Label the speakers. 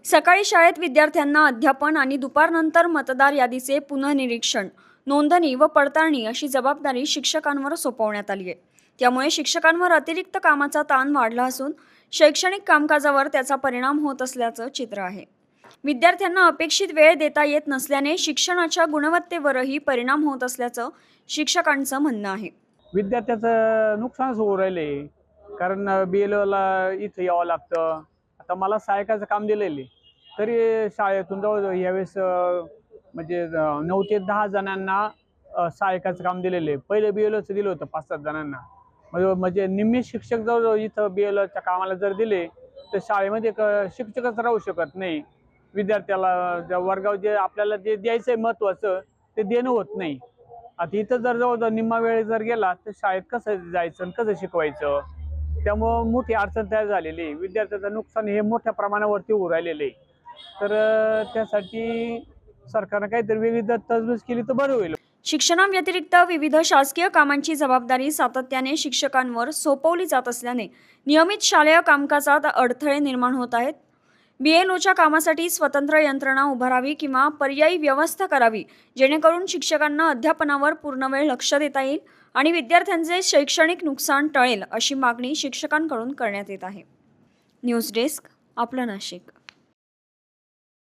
Speaker 1: सकाळी शाळेत विद्यार्थ्यांना अध्यापन आणि दुपारनंतर मतदार यादीचे पुनर्निरीक्षण, नोंदणी व पडताळणी अशी जबाबदारी शिक्षकांवर सोपवण्यात आली आहे. त्यामुळे शिक्षकांवर अतिरिक्त कामाचा ताण वाढला असून शैक्षणिक कामकाजावर त्याचा परिणाम होत असल्याचं चित्र आहे. विद्यार्थ्यांना अपेक्षित वेळ देता येत नसल्याने शिक्षणाच्या गुणवत्तेवरही परिणाम होत असल्याचं शिक्षकांचं म्हणणं आहे.
Speaker 2: विद्यार्थ्याचं नुकसानच होऊ राहिले. कारण BLOला इथं यावं लागतं. आता मला सहाय्यकाचं काम दिलेलं आहे, तरी शाळेतून जवळजवळ यावेळेस म्हणजे 9 ते 10 जणांना सहाय्यकाचं काम दिलेलं आहे. पहिले BLOचं दिलं होतं 5-7 जणांना. म्हणजे निम्मे शिक्षक जवळजवळ इथं BLOच्या कामाला जर दिले तर शाळेमध्ये शिक्षकच राहू शकत नाही. विद्यार्थ्याला ज्या वर्गावर जे आपल्याला जे द्यायचं आहे महत्त्वाचं ते देणं होत नाही. आता इथं जर जवळजवळ निम्मा वेळ जर गेला तर शाळेत कसं जायचं आणि कसं शिकवायचं, त्यामुळं मोठी अडचण तयार झालेली आहे. विद्यार्थ्याचं नुकसान हे मोठ्या प्रमाणावरती होऊ राहिलेलं आहे. तर त्यासाठी सरकारनं काहीतरी वेगळी तरतूद केली तर बरं होईल.
Speaker 1: शिक्षणाव्यतिरिक्त विविध शासकीय कामांची जबाबदारी सातत्याने शिक्षकांवर सोपवली जात असल्याने नियमित शालेय कामकाजात अडथळे निर्माण होत आहेत. BLOच्या कामासाठी स्वतंत्र यंत्रणा उभारावी किंवा पर्यायी व्यवस्था करावी, जेणेकरून शिक्षकांना अध्यापनावर पूर्णवेळ लक्ष देता येईल आणि विद्यार्थ्यांचे शैक्षणिक नुकसान टळेल, अशी मागणी शिक्षकांकडून करण्यात येत आहे. न्यूज डेस्क, आपलं नाशिक.